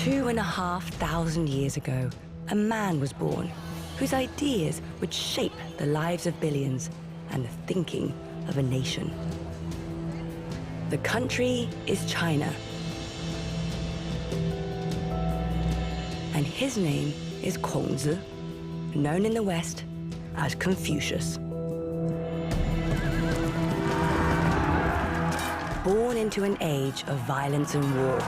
2,500 years ago, a man was born whose ideas would shape the lives of billions and the thinking of a nation. The country is China. And his name is Kongzi, known in the West as Confucius. Born into an age of violence and war,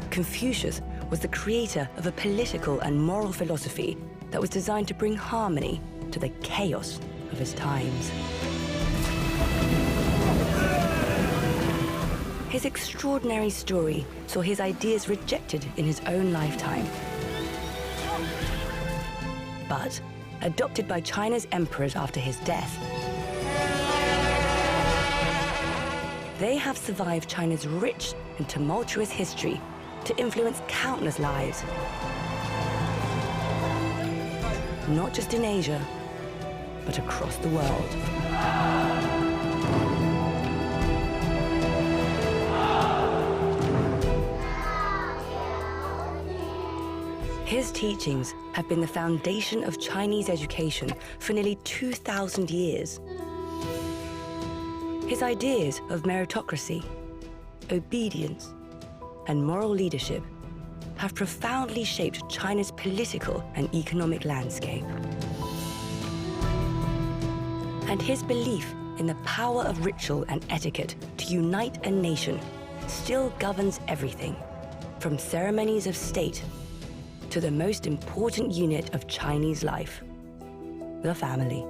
Confucius was the creator of a political and moral philosophy that was designed to bring harmony to the chaos of his times. His extraordinary story saw his ideas rejected in his own lifetime, but adopted by China's emperors after his death. They have survived China's rich and tumultuous history to influence countless lives, not just in Asia, but across the world. His teachings have been the foundation of Chinese education for nearly 2,000 years. His ideas of meritocracy, obedience, and moral leadership have profoundly shaped China's political and economic landscape. And his belief in the power of ritual and etiquette to unite a nation still governs everything, from ceremonies of state to the most important unit of Chinese life, the family.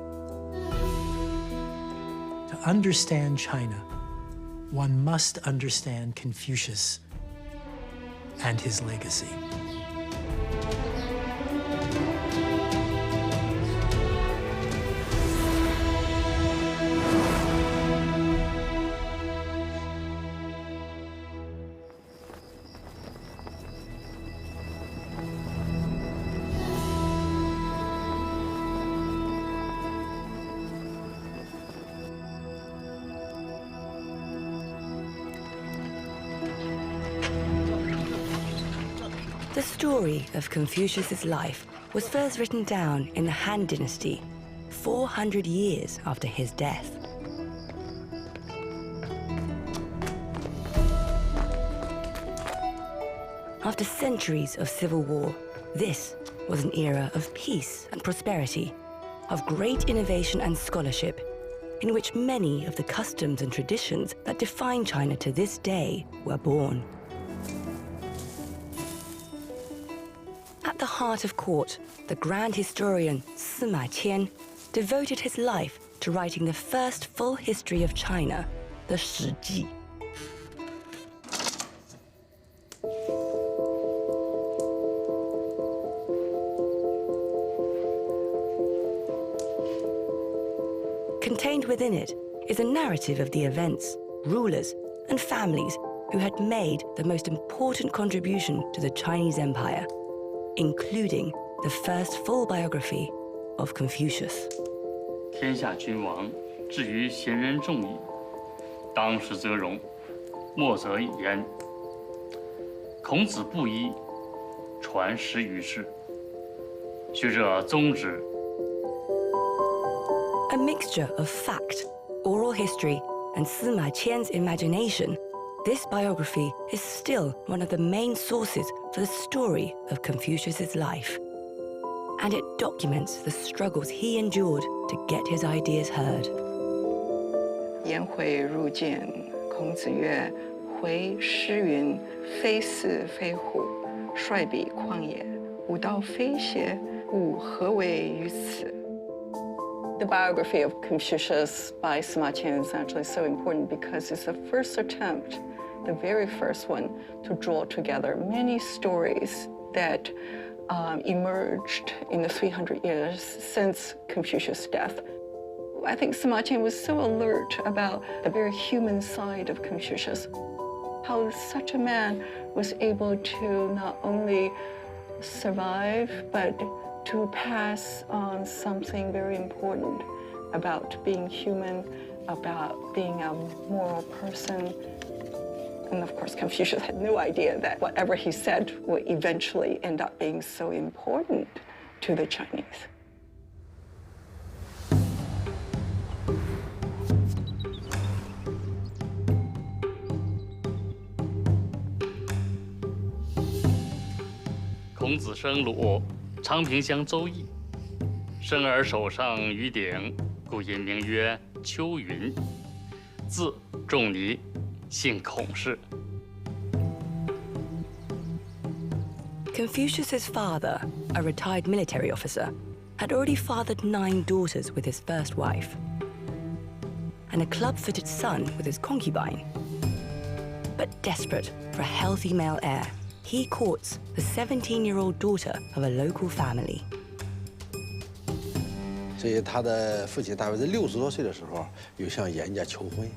To understand China, one must understand Confucius and his legacy. The story of Confucius's life was first written down in the Han Dynasty, 400 years after his death. After centuries of civil war, this was an era of peace and prosperity, of great innovation and scholarship, in which many of the customs and traditions that define China to this day were born. At the heart of court, the grand historian Sima Qian devoted his life to writing the first full history of China, the Shiji. Contained within it is a narrative of the events, rulers, and families who had made the most important contribution to the Chinese Empire, including the first full biography of Confucius. 天下君王，至于贤人众矣，当时则荣，莫则言。孔子不疑，传十余世。学者宗之。 A mixture of fact, oral history, and Sima Qian's imagination, this biography is still one of the main sources for the story of Confucius's life. And it documents the struggles he endured to get his ideas heard. 颜回入见，孔子曰：“回诗云：‘非死非虎，率彼旷野，吾道非邪？吾何为于此？’ The biography of Confucius by Sima Qian is actually so important because it's the first attempt, the very first one, to draw together many stories that emerged in the 300 years since Confucius' death. I think Sima Qian was so alert about the very human side of Confucius, how such a man was able to not only survive, but to pass on something very important about being human, about being a moral person. And of course, Confucius had no idea that whatever he said would eventually end up being so important to the Chinese.孔子生鲁，长平乡周邑，生而手上于鼎，故因名曰丘云。字仲尼，姓孔氏。 Confucius's father, a retired military officer, had already fathered 9 daughters with his first wife, and a club-footed son with his concubine. But desperate for a healthy male heir, he courts the 17-year-old daughter of a local family. 所以他的父亲大约在60多岁的时候，又向严家求婚。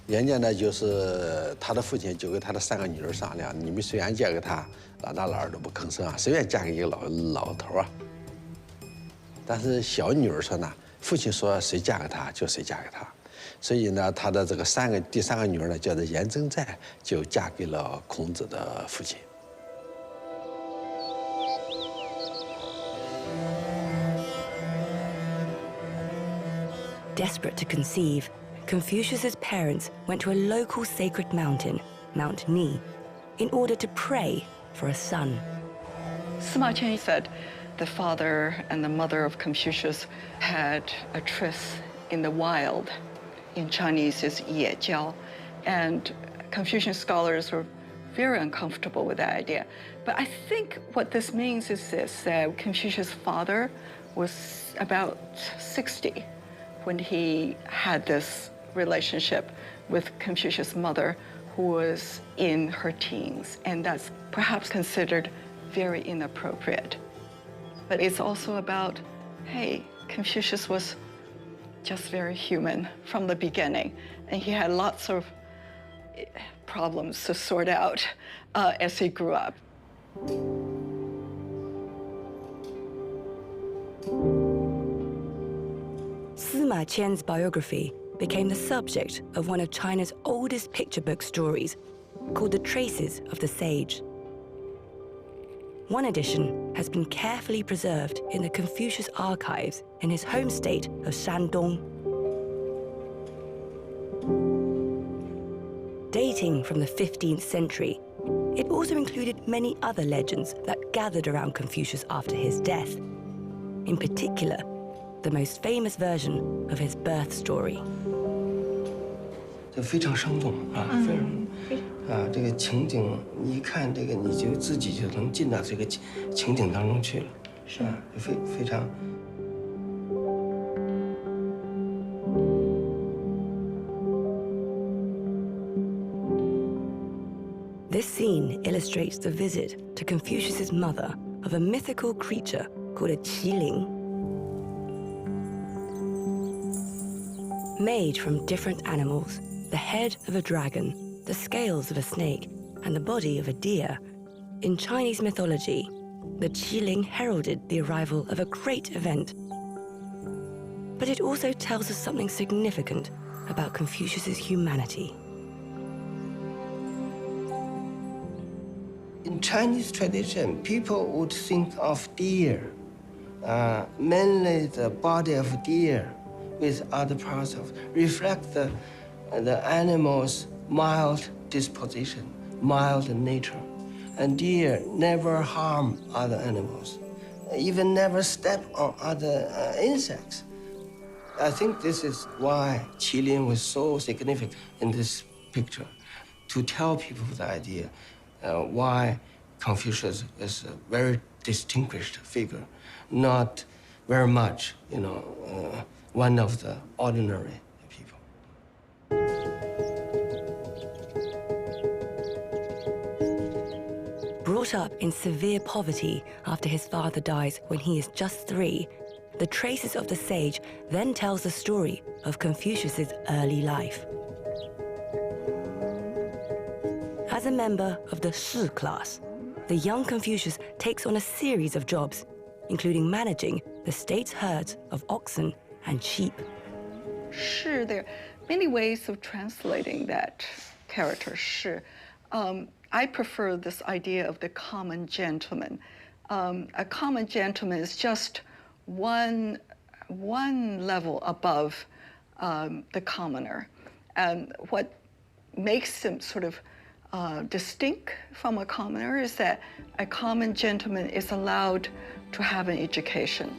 严家呢，就是他的父亲就跟他的3个女儿商量：你们虽然嫁给他，老二都不吭声啊，谁愿嫁给一个老头啊？但是小女儿说呢，父亲说谁嫁给他就谁嫁给他。所以呢，他的这个第三个女儿呢，叫做严征在，就嫁给了孔子的父亲。 Desperate to conceive, Confucius's parents went to a local sacred mountain, Mount Ni, in order to pray for a son. Sima Qian said the father and the mother of Confucius had a tryst in the wild. In Chinese, it's 野交, and Confucian scholars were very uncomfortable with that idea. But I think what this means is this: Confucius' father was about 60 when he had this relationship with Confucius' mother, who was in her teens, and that's perhaps considered very inappropriate. But it's also about, hey, Confucius was just very human from the beginning, and he had lots of problems to sort out as he grew up. Sima Qian's biography became the subject of one of China's oldest picture book stories, called The Traces of the Sage. One edition has been carefully preserved in the Confucius archives in his home state of Shandong. Dating from the 15th century, it also included many other legends that gathered around Confucius after his death. In particular, the most famous version of his birth story. 这非常生动啊，非常这个情景，你一看这个，你就自己就能进到这个情景当中去了，是啊，非常。 This scene illustrates the visit to Confucius's mother of a mythical creature called a qilin. Made from different animals, the head of a dragon, the scales of a snake, and the body of a deer, in Chinese mythology, the qilin heralded the arrival of a great event. But it also tells us something significant about Confucius's humanity. In Chinese tradition, people would think of deer, mainly the body of deer, with other parts of reflect the animal's mild disposition, mild nature. And deer never harm other animals, even never step on other insects. I think this is why qilin was so significant in this picture, to tell people the idea why Confucius is a very distinguished figure, not very much, one of the ordinary people. Brought up in severe poverty after his father dies when he is just 3, The Traces of the Sage then tells the story of Confucius's early life. As a member of the Shi class, the young Confucius takes on a series of jobs, including managing the state's herds of oxen and sheep. Sure, there are many ways of translating that character 是 I prefer this idea of the common gentleman. A common gentleman is just one level above the commoner. And what makes him sort of distinct from a commoner is that a common gentleman is allowed to have an education.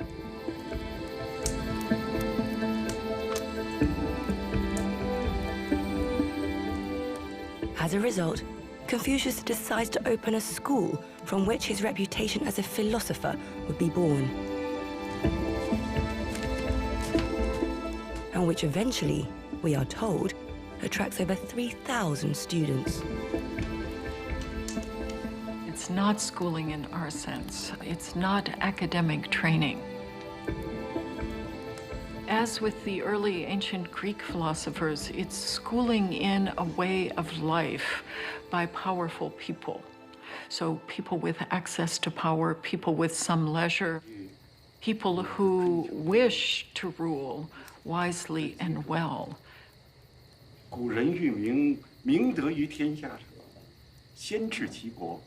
As a result, Confucius decides to open a school from which his reputation as a philosopher would be born, and which eventually, we are told, attracts over 3,000 students. It's not schooling in our sense. It's not academic training. As with the early ancient Greek philosophers, it's schooling in a way of life by powerful people. So people with access to power, people with some leisure, people who wish to rule wisely and well. 古人育民，明德于天下者，先治其国；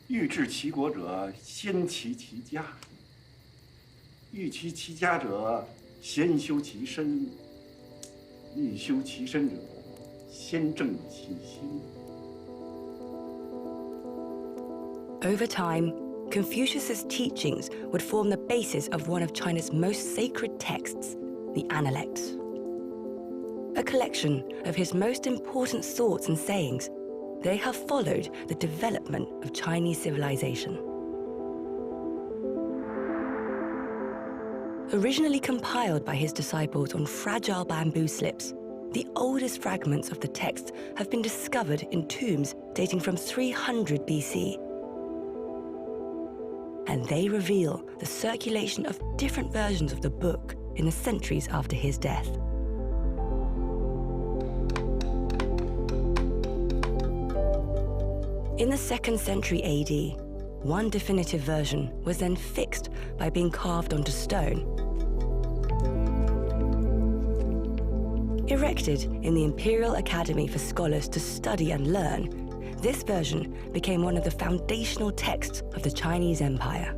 欲治其国者，先齐其家；欲齐其家者，先修其身；欲修其身者，先正其心。 Over time, Confucius's teachings would form the basis of one of China's most sacred texts, the Analects. A collection of his most important thoughts and sayings, they have followed the development of Chinese civilization. Originally compiled by his disciples on fragile bamboo slips, the oldest fragments of the text have been discovered in tombs dating from 300 BC. And they reveal the circulation of different versions of the book in the centuries after his death. In the 2nd century AD, one definitive version was then fixed by being carved onto stone. Erected in the Imperial Academy for scholars to study and learn, this version became one of the foundational texts of the Chinese Empire.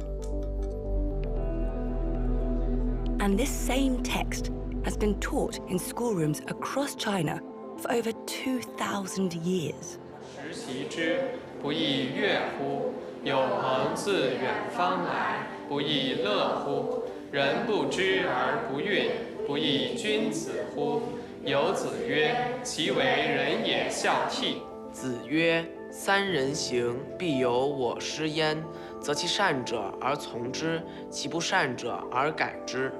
And this same text has been taught in schoolrooms across China for over 2,000 years. 时习之，不亦说乎？有朋自远方来，不亦乐乎？人不知而不愠，不亦君子乎？有子曰：“其为人也孝悌。” 子曰：“三人行，必有我师焉。择其善者而从之，其不善者而改之。”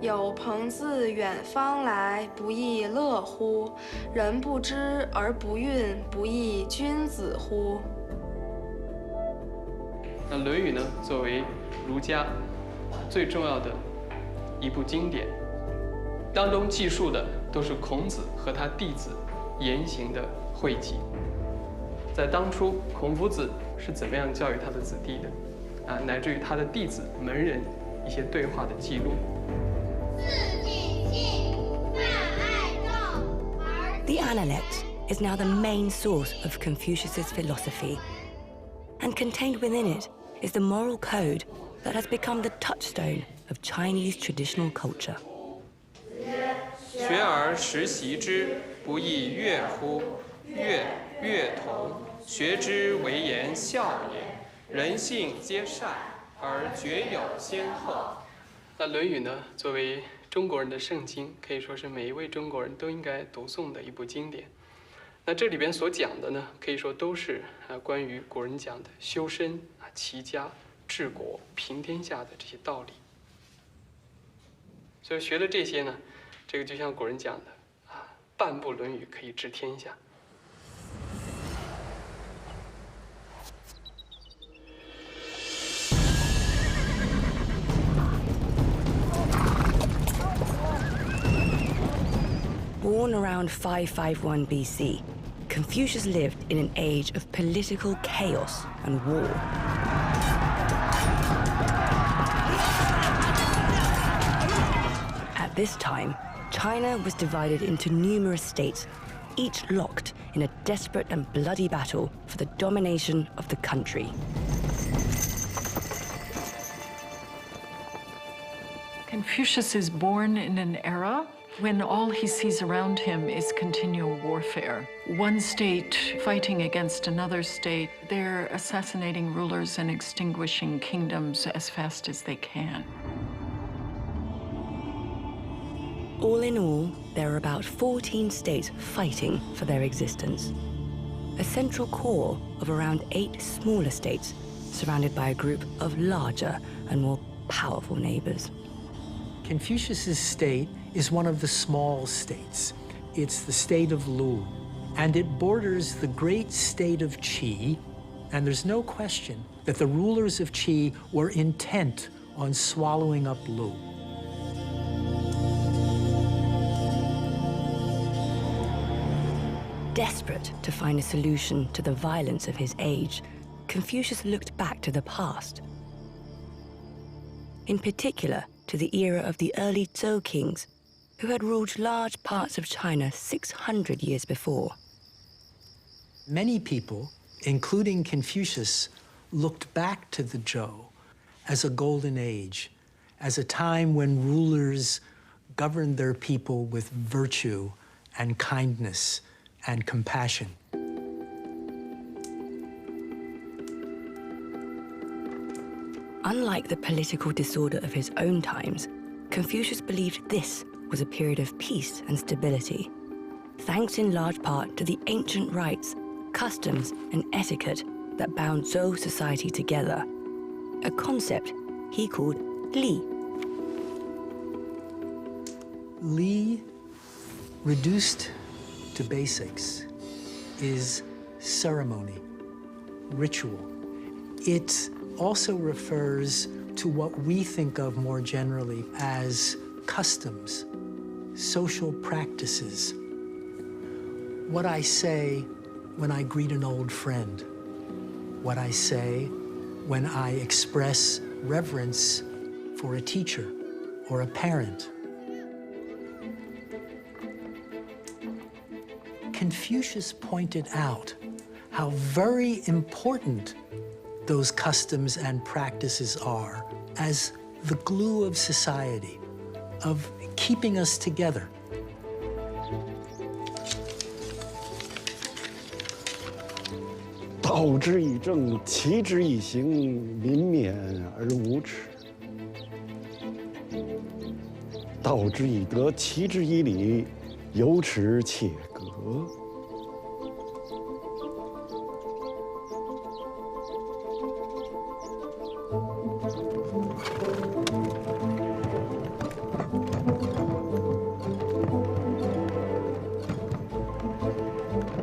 有朋自远方来，不亦乐乎？人不知而不愠，不亦君子乎？那《论语》呢，作为儒家最重要的一部经典，当中记述的都是孔子和他弟子言行的汇集。在当初，孔夫子是怎么样教育他的子弟的，乃至于他的弟子门人一些对话的记录。 The Analect is now the main source of Confucius's philosophy, and contained within it is the moral code that has become the touchstone of Chinese traditional culture. 学而时习之，不亦说乎？乐同，学之为言孝也。人性皆善，而绝有先后。那《论语》呢，作为中国人的圣经，可以说是每一位中国人都应该读诵的一部经典。那这里边所讲的呢，可以说都是关于古人讲的修身齐家、治国、平天下的这些道理。所以学了这些呢，这个就像古人讲的半部《论语》可以治天下。 Born around 551 BC, Confucius lived in an age of political chaos and war. At this time, China was divided into numerous states, each locked in a desperate and bloody battle for the domination of the country. Confucius is born in an era when all he sees around him is continual warfare. One state fighting against another state. They're assassinating rulers and extinguishing kingdoms as fast as they can. All in all, there are about 14 states fighting for their existence. A central core of around 8 smaller states, surrounded by a group of larger and more powerful neighbors. Confucius's state is one of the small states. It's the state of Lu, and it borders the great state of Qi, and there's no question that the rulers of Qi were intent on swallowing up Lu. Desperate to find a solution to the violence of his age, Confucius looked back to the past. In particular, to the era of the early Zhou kings, who had ruled large parts of China 600 years before. Many people, including Confucius, looked back to the Zhou as a golden age, as a time when rulers governed their people with virtue and kindness and compassion. Unlike the political disorder of his own times, Confucius believed this was a period of peace and stability, thanks in large part to the ancient rites, customs, and etiquette that bound Zhou society together, a concept he called Li. Li, reduced to basics, is ceremony, ritual. It also refers to what we think of more generally as customs, social practices. What I say when I greet an old friend, what I say when I express reverence for a teacher or a parent. Confucius pointed out how very important those customs and practices are as the glue of society, of keeping us together.道之以政，齐之以刑，民免而无耻；道之以德，齐之以礼，有耻且格。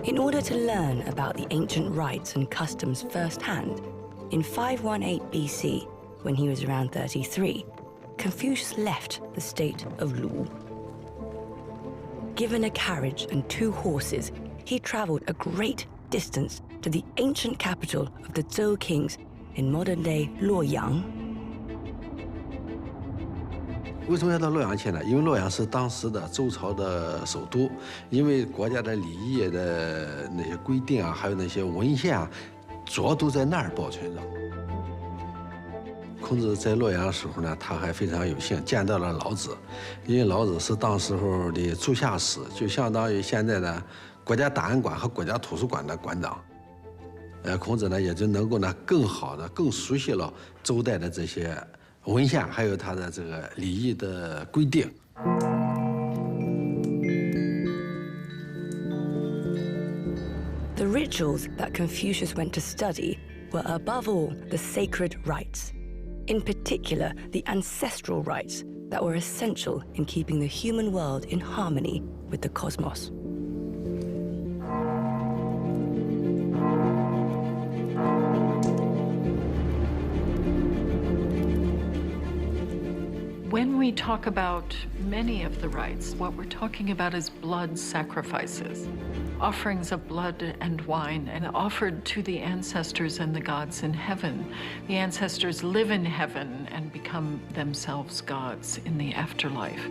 In order to learn about the ancient rites and customs firsthand, in 518 BC, when he was around 33, Confucius left the state of Lu. Given a carriage and 2 horses, he traveled a great distance to the ancient capital of the Zhou kings in modern-day Luoyang. 为什么要到洛阳去呢？因为洛阳是当时的周朝的首都，因为国家的礼仪的那些规定啊，还有那些文献啊，主要都在那儿保存着。孔子在洛阳的时候呢，他还非常有幸见到了老子，因为老子是当时候的主下史，就相当于现在的国家档案馆和国家图书馆的馆长。孔子呢，也就能够呢更好的、更熟悉了周代的这些 文献还有它的这个礼仪的规定。The rituals that Confucius went to study were above all the sacred rites, in particular the ancestral rites that were essential in keeping the human world in harmony with the cosmos. When we talk about many of the rites, what we're talking about is blood sacrifices, offerings of blood and wine, and offered to the ancestors and the gods in heaven. The ancestors live in heaven and become themselves gods in the afterlife.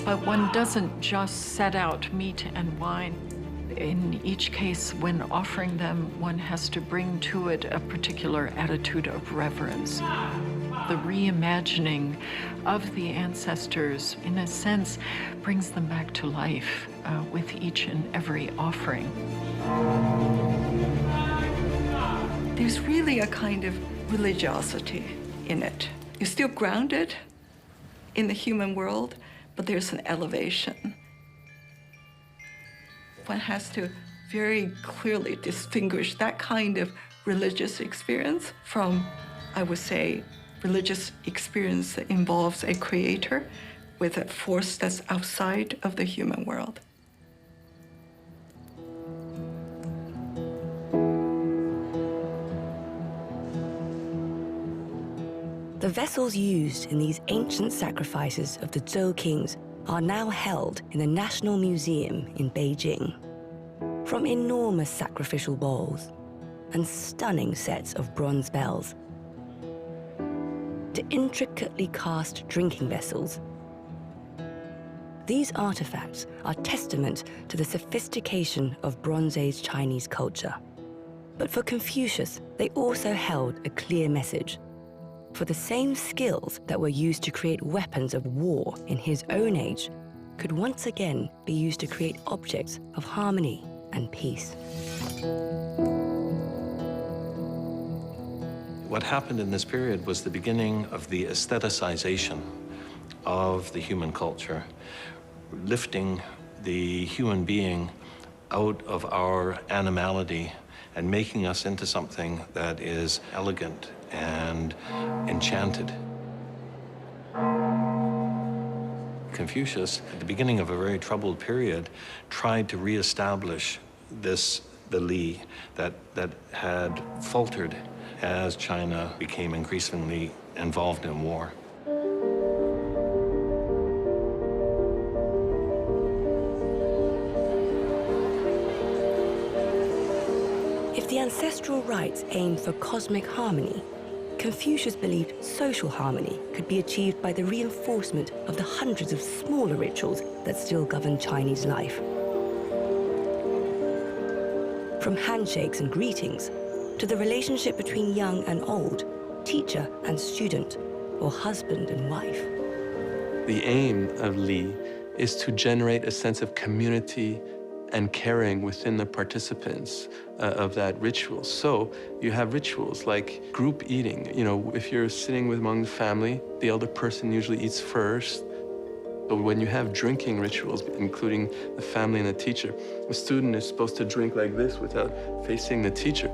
But one doesn't just set out meat and wine. In each case, when offering them, one has to bring to it a particular attitude of reverence. The reimagining of the ancestors, in a sense, brings them back to life with each and every offering. There's really a kind of religiosity in it. You're still grounded in the human world, but there's an elevation. One has to very clearly distinguish that kind of religious experience from, I would say, religious experience that involves a creator with a force that's outside of the human world. The vessels used in these ancient sacrifices of the Zhou kings are now held in the National Museum in Beijing. From enormous sacrificial bowls and stunning sets of bronze bells to intricately cast drinking vessels, these artifacts are testament to the sophistication of Bronze Age Chinese culture. But for Confucius, they also held a clear message. For the same skills that were used to create weapons of war in his own age could once again be used to create objects of harmony and peace. What happened in this period was the beginning of the aestheticization of the human culture, lifting the human being out of our animality and making us into something that is elegant and enchanted. Confucius, at the beginning of a very troubled period, tried to reestablish the Li that had faltered as China became increasingly involved in war. If the ancestral rites aimed for cosmic harmony, Confucius believed social harmony could be achieved by the reinforcement of the hundreds of smaller rituals that still govern Chinese life. From handshakes and greetings, to the relationship between young and old, teacher and student, or husband and wife. The aim of Li is to generate a sense of community and caring within the participants of that ritual. So you have rituals like group eating. You know, if you're sitting among the family, the elder person usually eats first. So when you have drinking rituals, including the family and the teacher, the student is supposed to drink like this without facing the teacher.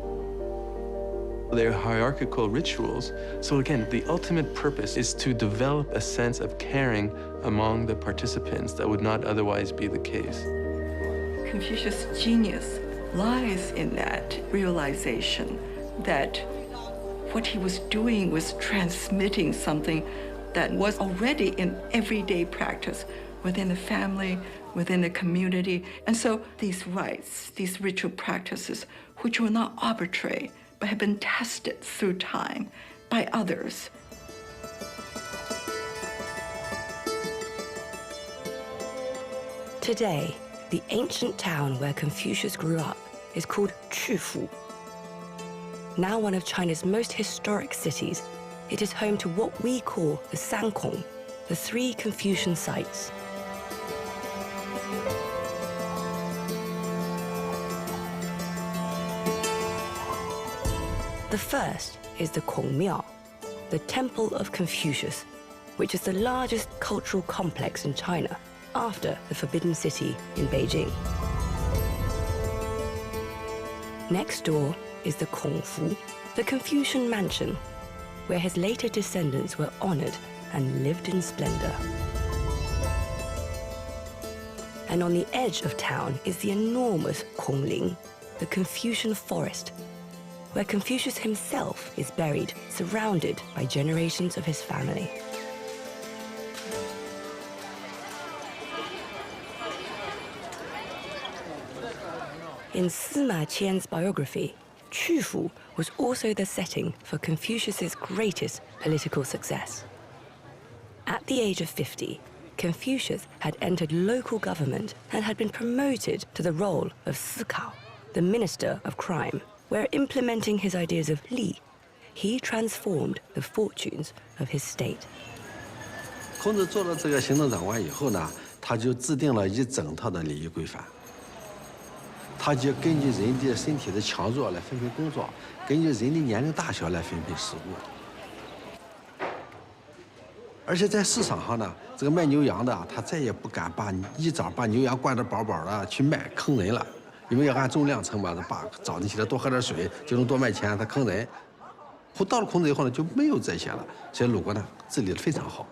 They're hierarchical rituals. So again, the ultimate purpose is to develop a sense of caring among the participants that would not otherwise be the case. Confucius' genius lies in that realization that what he was doing was transmitting something that was already in everyday practice within the family, within the community. And so these rites, these ritual practices, which were not arbitrary, but have been tested through time by others. Today, the ancient town where Confucius grew up is called Qufu. Now one of China's most historic cities, it is home to what we call the Sankong, the 3 Confucian sites. The first is the Kongmiao, the Temple of Confucius, which is the largest cultural complex in China after the Forbidden City in Beijing. Next door is the Confúcio, the Confucian mansion, where his later descendants were honored and lived in splendor. And on the edge of town is the enormous Kongling, the Confucian forest, where Confucius himself is buried, surrounded by generations of his family. In Sima Qian's biography, Qufu was also the setting for Confucius's greatest political success. At the age of 50, Confucius had entered local government and had been promoted to the role of 思考, the minister of crime, where implementing his ideas of 礼, he transformed the fortunes of his state. 孔子做了这个行政长官以后呢，他就制定了一整套的礼仪规范。他就根据人的身体的强弱来分配工作，根据人的年龄大小来分配食物。而且在市场上呢，这个卖牛羊的他再也不敢一早把牛羊灌得饱饱的去卖，坑人了，因为要按重量称嘛，把早晨起来多喝点水就能多卖钱，他坑人。到了孔子以后呢，就没有这些了，所以鲁国呢治理得非常好。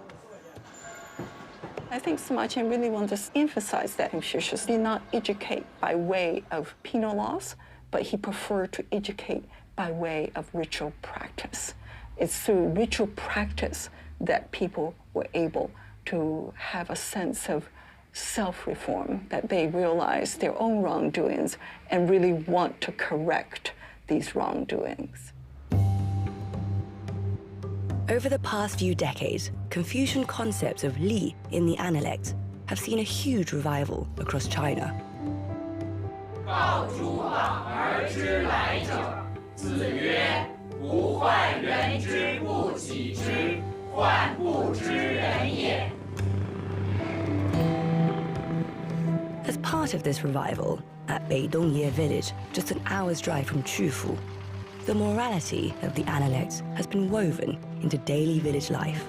I think Sima Qian really wants to emphasize that Confucius did not educate by way of penal laws, but he preferred to educate by way of ritual practice. It's through ritual practice that people were able to have a sense of self-reform, that they realize their own wrongdoings and really want to correct these wrongdoings. Over the past few decades, Confucian concepts of 礼 in the Analects have seen a huge revival across China. 告诸往而知来者，子曰：“不患人之不己知，患不知人也。” As part of this revival, at Beidongye village, just an hour's drive from Qufu, the morality of the Analects has been woven into daily village life.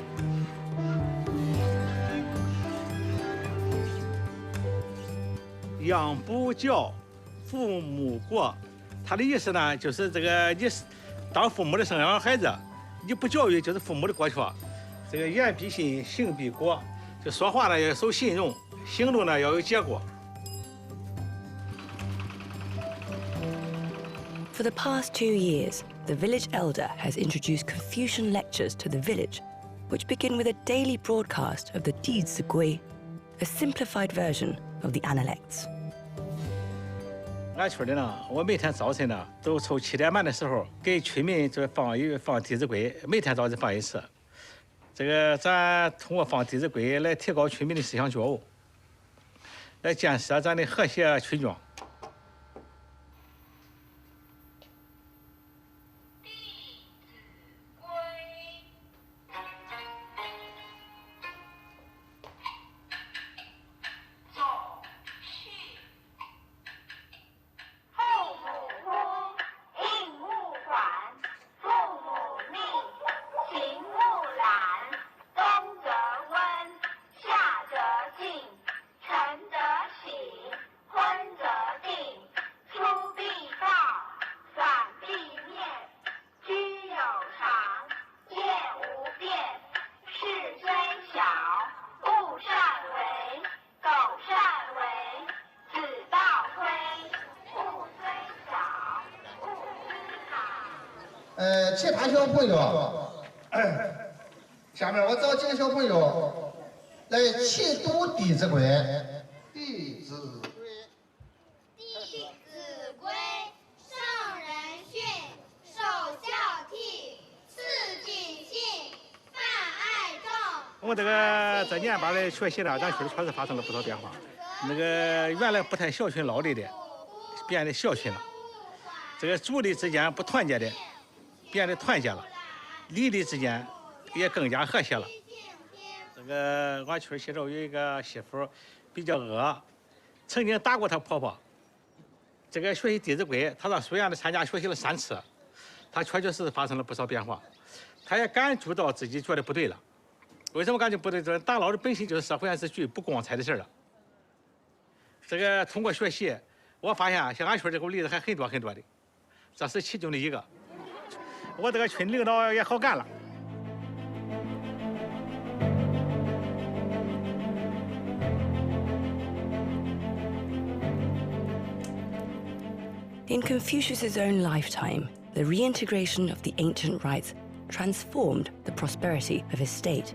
养不教，父母过。他的意思呢，就是这个你当父母的生养孩子，你不教育就是父母的过错。这个言必信，行必果，就说话呢要守信用，行动呢要有结果。 For the past 2 years, the village elder has introduced Confucian lectures to the village, which begin with a daily broadcast of the 弟子规, a simplified version of the Analects. 俺村的呢，我每天早晨呢，都从7点半的时候给村民就放《弟子规》，每天早晨放一次。这个咱通过放《弟子规》来提高村民的思想觉悟，来建设咱的和谐村庄。 其他小朋友，下面我找几个小朋友来齐读《弟子规》。弟子规，弟子规，圣人训，首孝悌，次谨信，泛爱众。我这年把的学习呢，咱村确实发生了不少变化。那个原来不太孝顺老的变得孝顺了。这个族里之间不团结的，变得团结了；邻里之间也更加和谐了。这个俺村西头有一个媳妇比较恶，曾经打过她婆婆。这个学习《弟子规》，她到书院的参加学习了3次，她确确实实发生了不少变化。她也感觉到自己觉得不对了。为什么感觉不对？这打老的本身就是社会之举，不光彩的事了。这个通过学习，我发现像俺村这个例子还很多很多的，这是其中的一个。我这个村领导也好干了。 In Confucius's own lifetime, the reintegration of the ancient rites transformed the prosperity of his state.